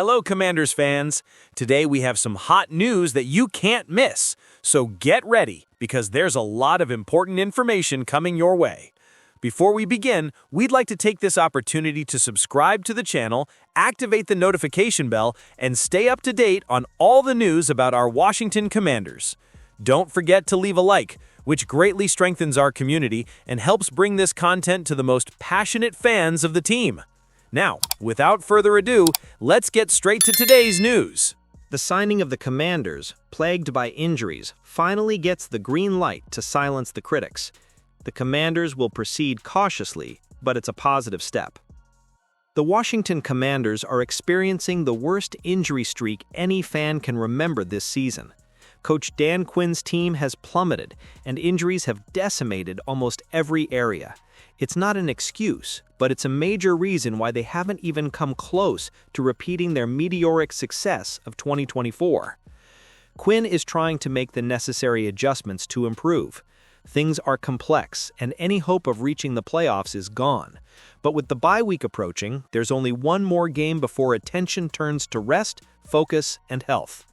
Hello, Commanders fans. Today we have some hot news that you can't miss. So get ready, because there's a lot of important information coming your way. Before we begin, we'd like to take this opportunity to subscribe to the channel, activate the notification bell, and stay up to date on all the news about our Washington Commanders. Don't forget to leave a like, which greatly strengthens our community and helps bring this content to the most passionate fans of the team. Now, without further ado, let's get straight to today's news. The signing of the Commanders, plagued by injuries, finally gets the green light to silence the critics. The Commanders will proceed cautiously, but it's a positive step. The Washington Commanders are experiencing the worst injury streak any fan can remember this season. Coach Dan Quinn's team has plummeted, and injuries have decimated almost every area. It's not an excuse, but it's a major reason why they haven't even come close to repeating their meteoric success of 2024. Quinn is trying to make the necessary adjustments to improve. Things are complex, and any hope of reaching the playoffs is gone. But with the bye week approaching, there's only one more game before attention turns to rest, focus, and health.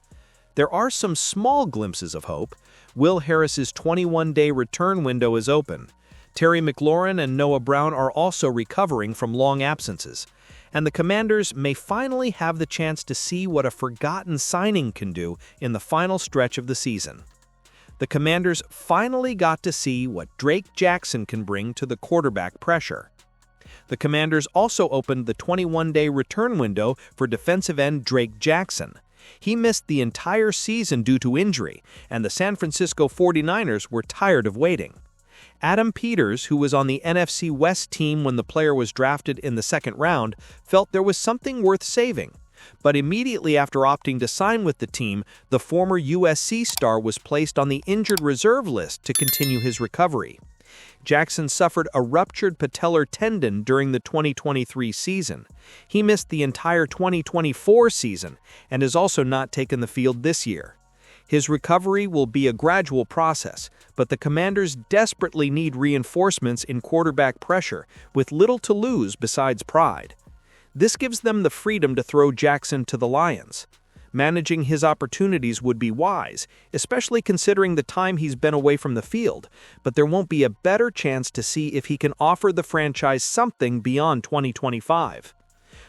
There are some small glimpses of hope. Will Harris's 21-day return window is open. Terry McLaurin and Noah Brown are also recovering from long absences. And the Commanders may finally have the chance to see what a forgotten signing can do in the final stretch of the season. The Commanders finally got to see what Drake Jackson can bring to the quarterback pressure. The Commanders also opened the 21-day return window for defensive end Drake Jackson. He missed the entire season due to injury, and the San Francisco 49ers were tired of waiting. Adam Peters, who was on the NFC West team when the player was drafted in the second round, felt there was something worth saving. But immediately after opting to sign with the team, the former USC star was placed on the injured reserve list to continue his recovery. Jackson suffered a ruptured patellar tendon during the 2023 season. He missed the entire 2024 season and has also not taken the field this year. His recovery will be a gradual process, but the Commanders desperately need reinforcements in quarterback pressure, with little to lose besides pride. This gives them the freedom to throw Jackson to the Lions. Managing his opportunities would be wise, especially considering the time he's been away from the field, but there won't be a better chance to see if he can offer the franchise something beyond 2025.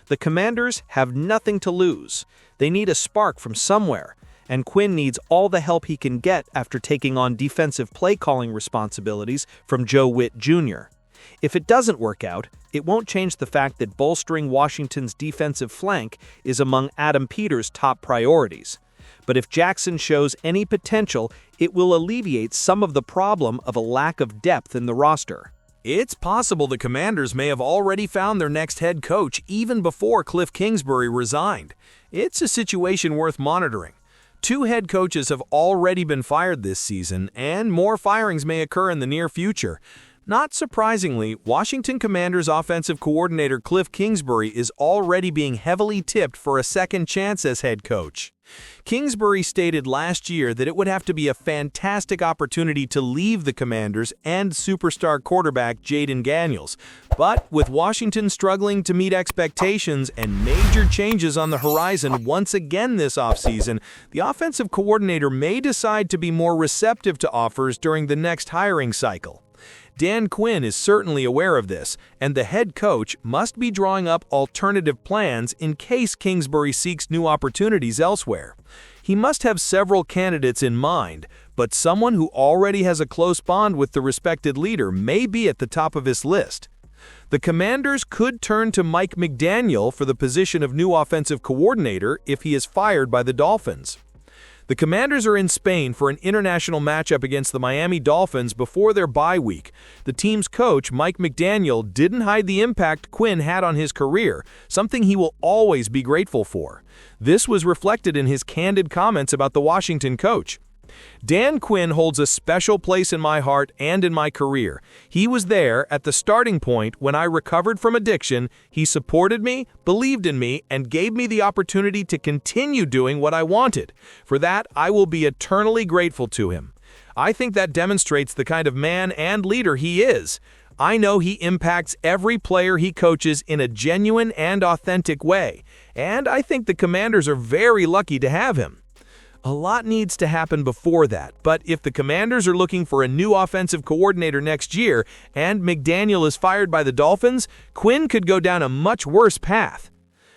The Commanders have nothing to lose. They need a spark from somewhere, and Quinn needs all the help he can get after taking on defensive play-calling responsibilities from Joe Witt Jr. If it doesn't work out, it won't change the fact that bolstering Washington's defensive flank is among Adam Peters' top priorities. But if Jackson shows any potential, it will alleviate some of the problem of a lack of depth in the roster. It's possible the Commanders may have already found their next head coach even before Cliff Kingsbury resigned. It's a situation worth monitoring. 2 head coaches have already been fired this season, and more firings may occur in the near future. Not surprisingly, Washington Commanders offensive coordinator Cliff Kingsbury is already being heavily tipped for a second chance as head coach. Kingsbury stated last year that it would have to be a fantastic opportunity to leave the Commanders and superstar quarterback Jayden Daniels. But with Washington struggling to meet expectations and major changes on the horizon once again this offseason, the offensive coordinator may decide to be more receptive to offers during the next hiring cycle. Dan Quinn is certainly aware of this, and the head coach must be drawing up alternative plans in case Kingsbury seeks new opportunities elsewhere. He must have several candidates in mind, but someone who already has a close bond with the respected leader may be at the top of his list. The Commanders could turn to Mike McDaniel for the position of new offensive coordinator if he is fired by the Dolphins. The Commanders are in Spain for an international matchup against the Miami Dolphins before their bye week. The team's coach, Mike McDaniel, didn't hide the impact Quinn had on his career, something he will always be grateful for. This was reflected in his candid comments about the Washington coach. Dan Quinn holds a special place in my heart and in my career. He was there at the starting point when I recovered from addiction. He supported me, believed in me, and gave me the opportunity to continue doing what I wanted. For that, I will be eternally grateful to him. I think that demonstrates the kind of man and leader he is. I know he impacts every player he coaches in a genuine and authentic way, and I think the Commanders are very lucky to have him. A lot needs to happen before that, but if the Commanders are looking for a new offensive coordinator next year and McDaniel is fired by the Dolphins, Quinn could go down a much worse path.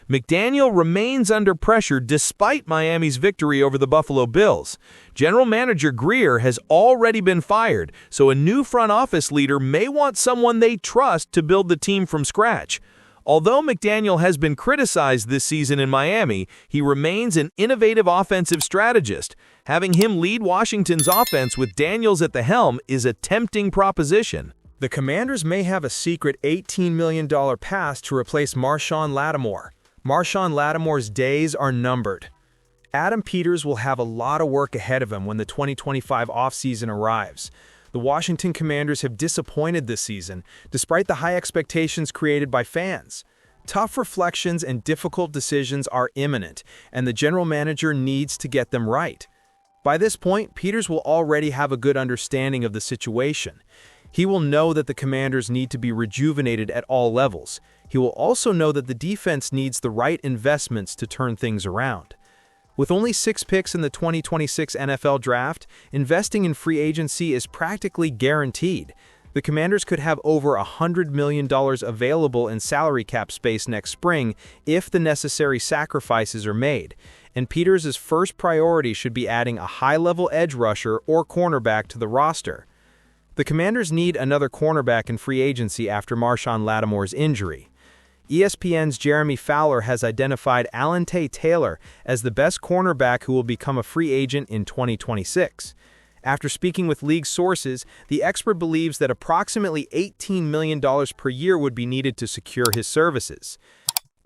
McDaniel remains under pressure despite Miami's victory over the Buffalo Bills. General Manager Greer has already been fired, so a new front office leader may want someone they trust to build the team from scratch. Although McDaniel has been criticized this season in Miami, he remains an innovative offensive strategist. Having him lead Washington's offense with Daniels at the helm is a tempting proposition. The Commanders may have a secret $18 million pass to replace Marshon Lattimore. Marshon Lattimore's days are numbered. Adam Peters will have a lot of work ahead of him when the 2025 offseason arrives. The Washington Commanders have disappointed this season, despite the high expectations created by fans. Tough reflections and difficult decisions are imminent, and the general manager needs to get them right. By this point, Peters will already have a good understanding of the situation. He will know that the Commanders need to be rejuvenated at all levels. He will also know that the defense needs the right investments to turn things around. With only 6 picks in the 2026 NFL Draft, investing in free agency is practically guaranteed. The Commanders could have over $100 million available in salary cap space next spring if the necessary sacrifices are made, and Peters' first priority should be adding a high-level edge rusher or cornerback to the roster. The Commanders need another cornerback in free agency after Marshon Lattimore's injury. ESPN's Jeremy Fowler has identified Alontae Taylor as the best cornerback who will become a free agent in 2026. After speaking with league sources, the expert believes that approximately $18 million per year would be needed to secure his services.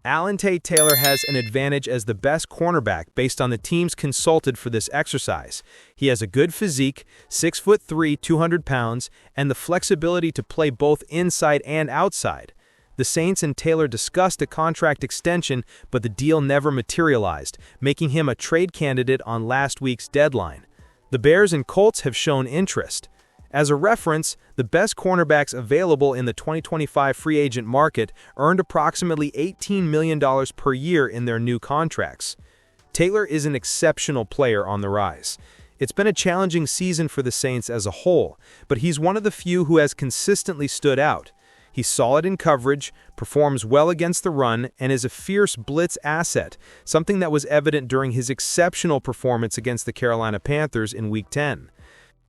Alontae Taylor has an advantage as the best cornerback based on the teams consulted for this exercise. He has a good physique, 6'3", 200 pounds, and the flexibility to play both inside and outside. The Saints and Taylor discussed a contract extension, but the deal never materialized, making him a trade candidate on last week's deadline. The Bears and Colts have shown interest. As a reference, the best cornerbacks available in the 2025 free agent market earned approximately $18 million per year in their new contracts. Taylor is an exceptional player on the rise. It's been a challenging season for the Saints as a whole, but he's one of the few who has consistently stood out. He's solid in coverage, performs well against the run, and is a fierce blitz asset, something that was evident during his exceptional performance against the Carolina Panthers in Week 10.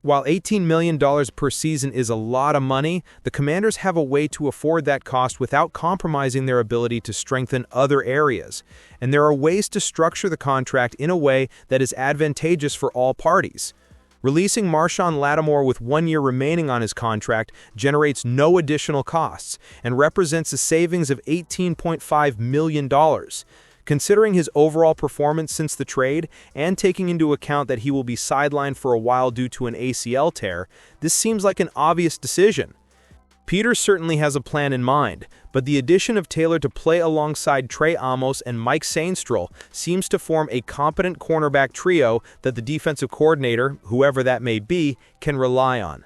While $18 million per season is a lot of money, the Commanders have a way to afford that cost without compromising their ability to strengthen other areas, and there are ways to structure the contract in a way that is advantageous for all parties. Releasing Marshon Lattimore with 1 year remaining on his contract generates no additional costs and represents a savings of $18.5 million. Considering his overall performance since the trade and taking into account that he will be sidelined for a while due to an ACL tear, this seems like an obvious decision. Peters certainly has a plan in mind, but the addition of Taylor to play alongside Trey Amos and Mike Sainstrel seems to form a competent cornerback trio that the defensive coordinator, whoever that may be, can rely on.